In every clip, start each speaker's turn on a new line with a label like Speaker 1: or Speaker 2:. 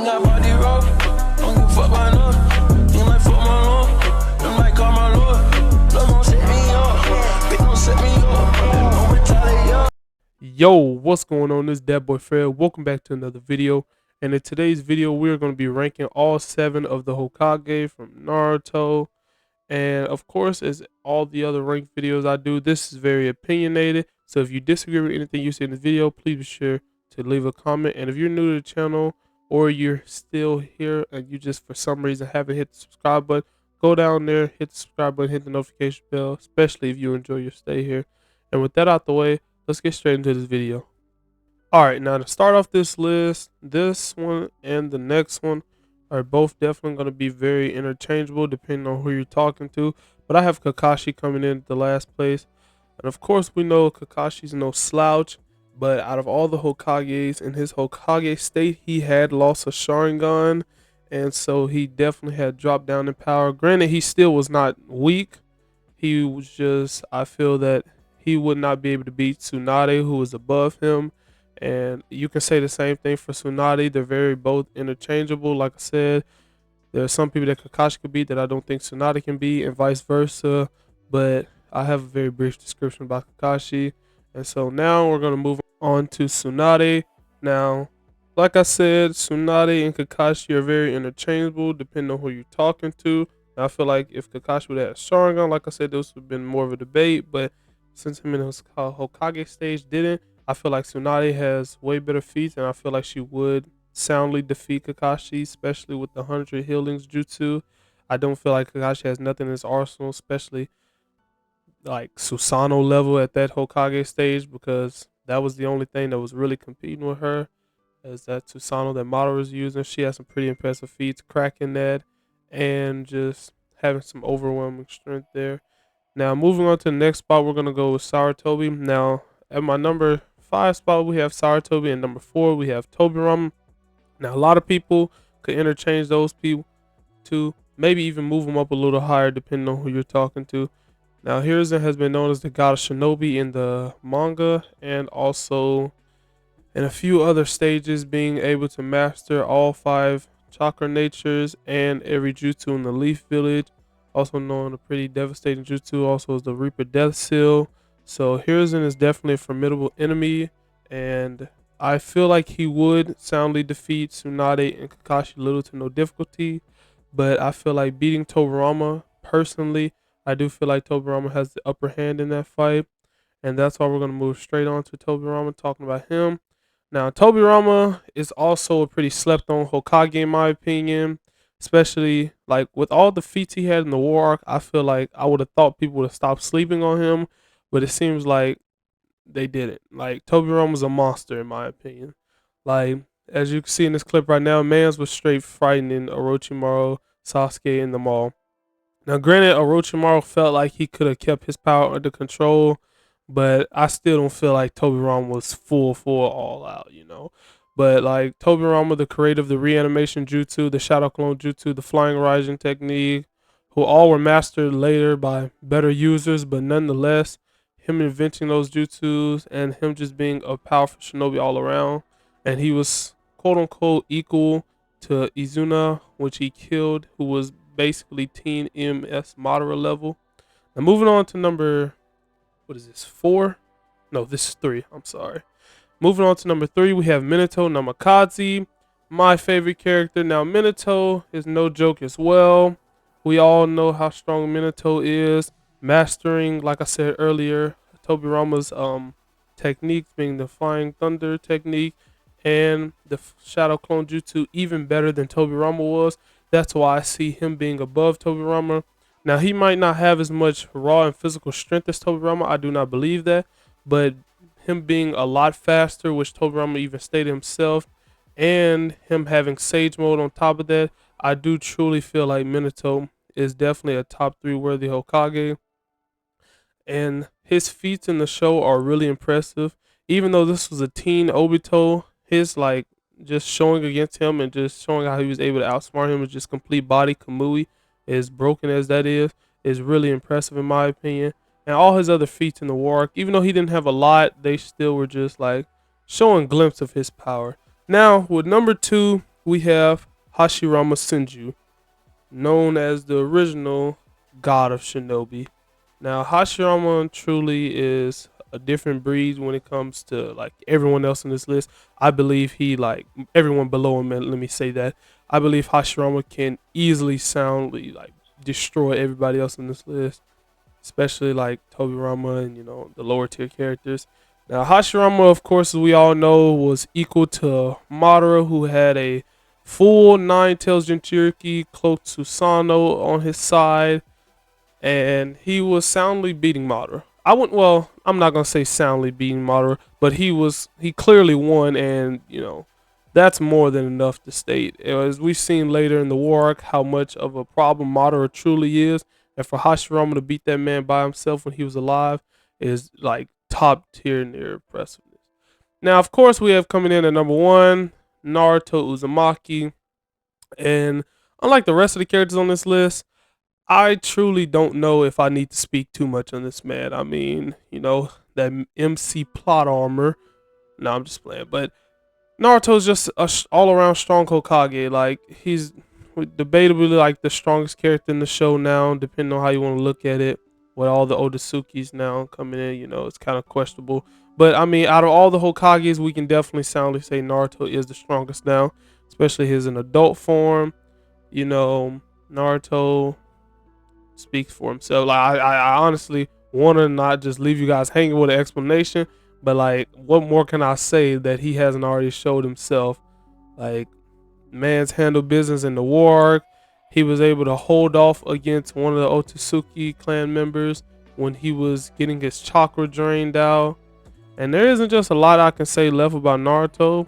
Speaker 1: got body rough. Don't give a fuck my love. You might fuck my lord. You might call my lord. Love gon' set me up. Bitch gon' set me up. Don't retaliate.
Speaker 2: Yo, what's going on? This is that boy Fred. Welcome back to another video. And in today's video, we're going to be ranking all 7 of the Hokage from Naruto. And of course, as all the other ranked videos I do, this is very opinionated. So if you disagree with anything you see in the video, please be sure to leave a comment. And if you're new to the channel or you're still here and you just for some reason haven't hit the subscribe button, go down there, hit the subscribe button, hit the notification bell, especially if you enjoy your stay here. And with that out the way, let's get straight into this video. Alright, now to start off this list, this one and the next one are both definitely going to be very interchangeable depending on who you're talking to. But I have Kakashi coming in at the last place. And of course we know Kakashi's no slouch. But out of all the Hokages in his Hokage state, he had lost a Sharingan. And so he definitely had dropped down in power. Granted, he still was not weak. He was just, I feel that he would not be able to beat Tsunade, who was above him. And you can say the same thing for Tsunade. They're very both interchangeable. Like I said, there are some people that Kakashi could beat that I don't think Tsunade can beat, and vice versa. But I have a very brief description about Kakashi. And so now we're going to move on to Tsunade. Now, like I said, Tsunade and Kakashi are very interchangeable depending on who you're talking to. And I feel like if Kakashi would have had a Sharingan, like I said, this would have been more of a debate. But since him in his Hokage stage didn't, I feel like Tsunade has way better feats, and I feel like she would soundly defeat Kakashi, especially with the 100 healings jutsu. I don't feel like Kakashi has nothing in his arsenal, especially like Susanoo level at that Hokage stage, because that was the only thing that was really competing with her, is that Susanoo that Madara was using. She has some pretty impressive feats, cracking that, and just having some overwhelming strength there. Now, moving on to the next spot, we're going to go with Sarutobi. Now, at my number 5 spot, we have Sarutobi, and number 4, we have Tobirama. Now, a lot of people could interchange those people to maybe even move them up a little higher depending on who you're talking to. Now, Hiruzen has been known as the god of shinobi in the manga, and also in a few other stages, being able to master all 5 chakra natures and every jutsu in the Leaf Village. Also known a pretty devastating jutsu, also as the Reaper Death Seal. So Hiruzen is definitely a formidable enemy, and I feel like he would soundly defeat Tsunade and Kakashi little to no difficulty. But I feel like beating Tobirama, personally, I do feel like Tobirama has the upper hand in that fight. And that's why we're going to move straight on to Tobirama, talking about him. Now, Tobirama is also a pretty slept on Hokage in my opinion. Especially like with all the feats he had in the war arc, I feel like I would have thought people would have stopped sleeping on him. But it seems like they didn't. Like, Tobirama was a monster in my opinion. Like, as you can see in this clip right now, Mans was straight frightening Orochimaru, Sasuke in the mall. Now, granted, Orochimaru felt like he could have kept his power under control, but I still don't feel like Tobirama was full all out, you know. But like Tobirama, the creator of the reanimation jutsu, the shadow clone jutsu, the flying rising technique, who all were mastered later by better users, but nonetheless, him inventing those jutsus and him just being a powerful shinobi all around, and he was quote unquote equal to Izuna, which he killed, who was basically Teen MS Madara level. Now moving on to number, what is this, 4? No, this is 3. I'm sorry. Moving on to number 3, we have Minato Namikaze, my favorite character. Now, Minato is no joke as well. We all know how strong Minato is, mastering, like I said earlier, Tobirama's techniques, being the Flying Thunder technique and the Shadow Clone Jutsu, even better than Tobirama was. That's why I see him being above Tobirama. Now, he might not have as much raw and physical strength as Tobirama. I do not believe that. But him being a lot faster, which Tobirama even stated himself, and him having Sage Mode on top of that, I do truly feel like Minato is definitely a top 3 worthy Hokage. And his feats in the show are really impressive. Even though this was a teen Obito, his like just showing against him and just showing how he was able to outsmart him with just complete body Kamui, as broken as that is really impressive in my opinion. And all his other feats in the war arc, even though he didn't have a lot, they still were just like showing glimpse of his power. Now with number 2, we have Hashirama Senju, known as the original god of shinobi. Now, Hashirama truly is a different breed when it comes to like everyone else in this list. I believe he like everyone below him. And let me say that I believe Hashirama can easily soundly like destroy everybody else in this list, especially like Tobirama and the lower tier characters. Now, Hashirama, of course, as we all know, was equal to Madara, who had a full nine tails Jinchuriki cloak to Sano on his side, and he was soundly beating Madara. I'm not gonna say soundly beating Madara, but he clearly won, and that's more than enough to state. As we've seen later in the war arc, how much of a problem Madara truly is, and for Hashirama to beat that man by himself when he was alive is like top tier near impressiveness. Now, of course, we have coming in at number one, Naruto Uzumaki, and unlike the rest of the characters on this list, I truly don't know if I need to speak too much on this man. I mean, that MC plot armor. No, I'm just playing. But Naruto's just a all-around strong Hokage. Like, he's debatably like the strongest character in the show now, depending on how you want to look at it. With all the Otsukis now coming in, it's kind of questionable. But I mean, out of all the Hokages, we can definitely soundly say Naruto is the strongest now, especially his in adult form. Naruto speaks for himself. Like I honestly want to not just leave you guys hanging with an explanation, but like, what more can I say that he hasn't already showed himself? Like, man's handled business in the war arc. He was able to hold off against one of the Otsutsuki clan members when he was getting his chakra drained out. And there isn't just a lot I can say left about Naruto,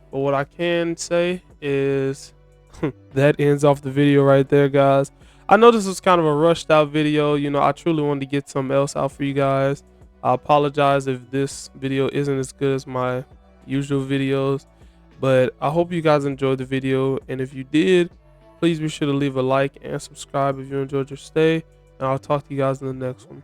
Speaker 2: but what I can say is that ends off the video right there, guys. I know this was kind of a rushed out video. I truly wanted to get something else out for you guys. I apologize if this video isn't as good as my usual videos, but I hope you guys enjoyed the video. And if you did, please be sure to leave a like and subscribe if you enjoyed your stay. And I'll talk to you guys in the next one.